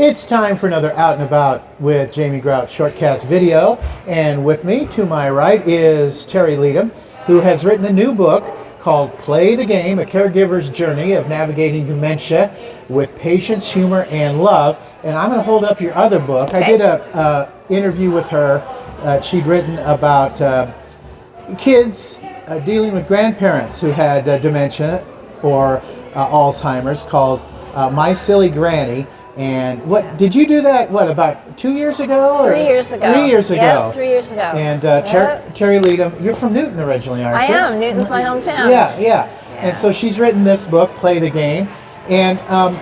It's time for another Out and About with Jamie Grout Shortcast video. And with me, to my right, is Terri Leedom, who has written a new book called Play the Game, A Caregiver's Journey of Navigating Dementia with Patience, Humor, and Love. And I'm going to hold up your other book. Okay. I did a interview with her. She'd written about kids dealing with grandparents who had dementia or Alzheimer's, called My Silly Granny. And what did you do that? What, about 2 years ago? 3 years ago. 3 years ago. Yeah, 3 years ago. And Terri Leedom, you're from Newton originally, aren't you? I am. Newton's my hometown. Yeah. And so she's written this book, Play the Game. And I'm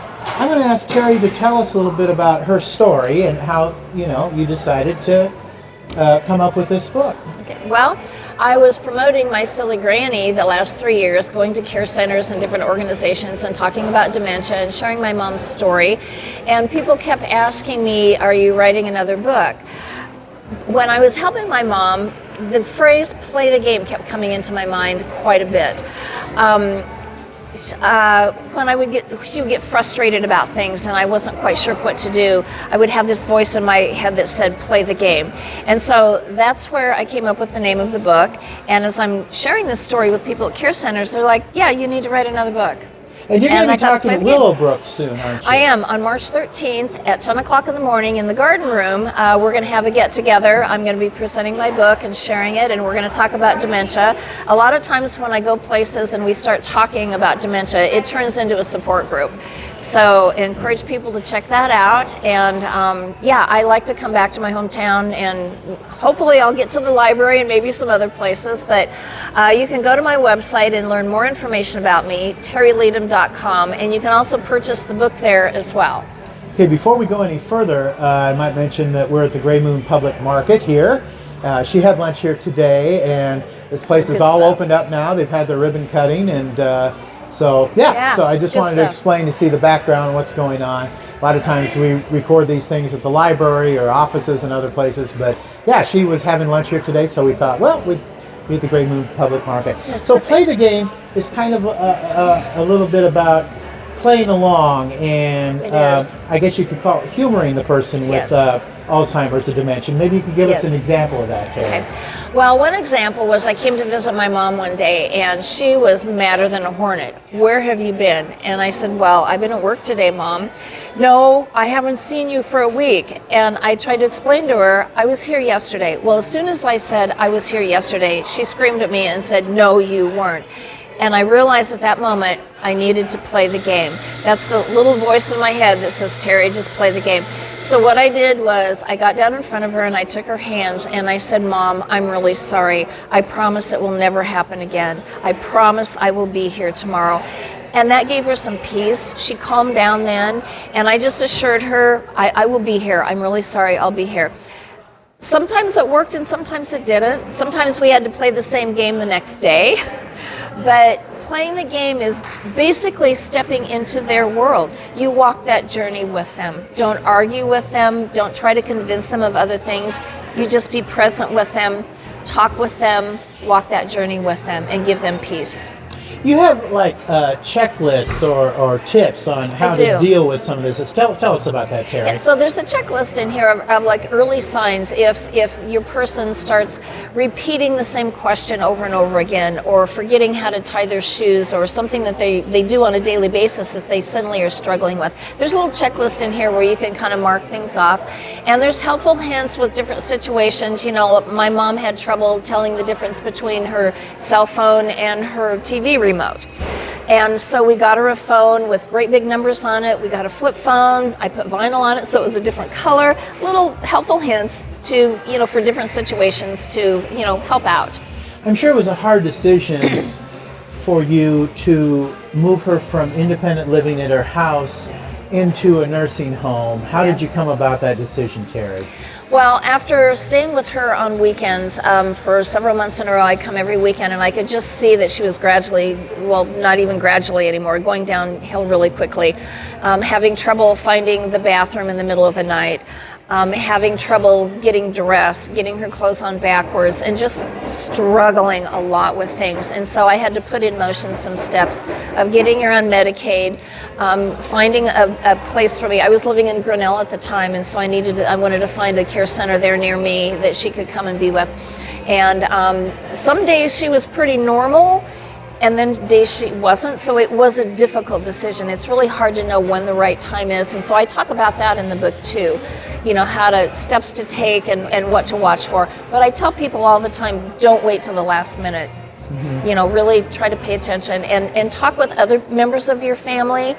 going to ask Terri to tell us a little bit about her story and how you decided to come up with this book. Okay. Well, I was promoting My Silly Granny the last 3 years, going to care centers and different organizations and talking about dementia and sharing my mom's story. And people kept asking me, are you writing another book? When I was helping my mom, the phrase play the game kept coming into my mind quite a bit. When she would get frustrated about things and I wasn't quite sure what to do, I would have this voice in my head that said, play the game. And so that's where I came up with the name of the book. And as I'm sharing this story with people at care centers, they're like, yeah, you need to write another book. And you're going to be talking at Willowbrook soon, aren't you? I am. On March 13th at 10 o'clock in the morning in the garden room, we're going to have a get-together. I'm going to be presenting my book and sharing it, and we're going to talk about dementia. A lot of times when I go places and we start talking about dementia, it turns into a support group. So I encourage people to check that out. And I like to come back to my hometown, and hopefully I'll get to the library and maybe some other places. But you can go to my website and learn more information about me, terrileedom.com, and you can also purchase the book there as well. Okay, before we go any further, I might mention that we're at the Gray Moon Public Market here. She had lunch here today, and this place is all opened up now. They've had their ribbon cutting, and so I just wanted to explain to see the background, what's going on. A lot of times we record these things at the library or offices and other places, but yeah, she was having lunch here today, so we thought, well, we'd be at the Gray Moon Public Market. So Play the Game is kind of a little bit about playing along, and I guess you could call it humoring the person with Alzheimer's or dementia. Maybe you could give us an example of that, Terri. Okay. Well, one example was I came to visit my mom one day, and she was madder than a hornet. Where have you been? And I said, well, I've been at work today, Mom. No, I haven't seen you for a week. And I tried to explain to her, I was here yesterday. Well, as soon as I said I was here yesterday, she screamed at me and said, no, you weren't. And I realized at that moment I needed to play the game. That's the little voice in my head that says, Terri, just play the game. So what I did was I got down in front of her and I took her hands and I said, Mom, I'm really sorry. I promise it will never happen again. I promise I will be here tomorrow. And that gave her some peace. She calmed down then, and I just assured her, I will be here. I'm really sorry, I'll be here. Sometimes it worked and sometimes it didn't. Sometimes we had to play the same game the next day. But playing the game is basically stepping into their world. You walk that journey with them. Don't argue with them. Don't try to convince them of other things. You just be present with them, talk with them, walk that journey with them, and give them peace. You have like checklists or tips on how to deal with some of this. Tell us about that, Terri. Yeah, so there's a checklist in here of like early signs if your person starts repeating the same question over and over again, or forgetting how to tie their shoes, or something that they do on a daily basis that they suddenly are struggling with. There's a little checklist in here where you can kind of mark things off. And there's helpful hints with different situations. You know, my mom had trouble telling the difference between her cell phone and her TV remote. And so we got her a phone with great big numbers on it. We got a flip phone. I put vinyl on it so it was a different color. Little helpful hints to, for different situations to, help out. I'm sure it was a hard decision for you to move her from independent living at her house into a nursing home. How did you come about that decision, Terri? Well, after staying with her on weekends for several months in a row, I'd come every weekend and I could just see that she was gradually, well, not even gradually anymore, going downhill really quickly, having trouble finding the bathroom in the middle of the night. having trouble getting dressed, getting her clothes on backwards, and just struggling a lot with things. And so I had to put in motion some steps of getting her on Medicaid, finding a place for me. I was living in Grinnell at the time, and so I wanted to find a care center there near me that she could come and be with. And some days she was pretty normal, and then days she wasn't, so it was a difficult decision. It's really hard to know when the right time is, and so I talk about that in the book too. You know, steps to take and what to watch for. But I tell people all the time, don't wait till the last minute. You know, really try to pay attention and talk with other members of your family.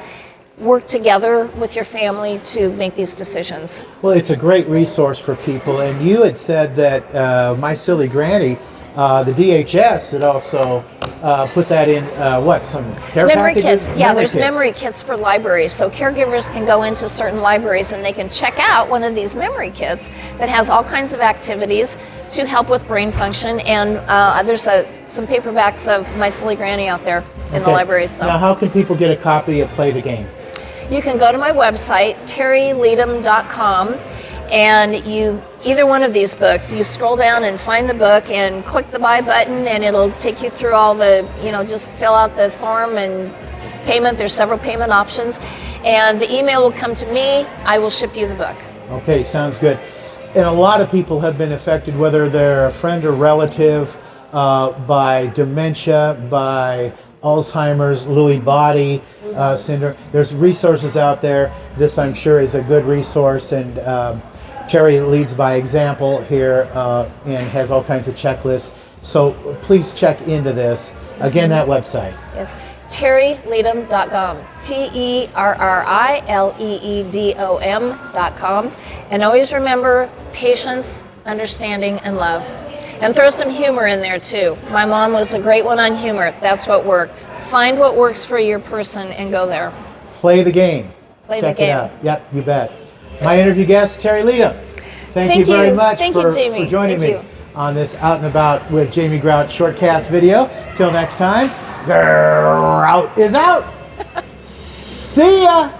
Work together with your family to make these decisions. Well, it's a great resource for people. And you had said that My Silly Granny, the DHS had also put that in, some care memory packages? kits. Yeah, there's memory kits for libraries. So caregivers can go into certain libraries and they can check out one of these memory kits that has all kinds of activities to help with brain function. And there's some paperbacks of My Silly Granny out there in the libraries. So. Now, how can people get a copy of Play the Game? You can go to my website, terrileedom.com, and either one of these books, you scroll down and find the book and click the buy button, and it'll take you through all the, just fill out the form and payment. There's several payment options, and the email will come to me. I will ship you the book. Okay, sounds good. And a lot of people have been affected, whether they're a friend or relative, by dementia, by Alzheimer's, Lewy body syndrome. There's resources out there. This, I'm sure, is a good resource, and Terri leads by example here and has all kinds of checklists. So please check into this. Again, that website. Yes, terrileedom.com. TerriLeedom.com. And always remember patience, understanding, and love. And throw some humor in there too. My mom was a great one on humor. That's what worked. Find what works for your person and go there. Play the game. Check it out. Yep, you bet. My interview guest, Terri Leedom. Thank you very much for joining me on this Out and About with Jamie Grout Shortcast video. Till next time, Grout is out. See ya.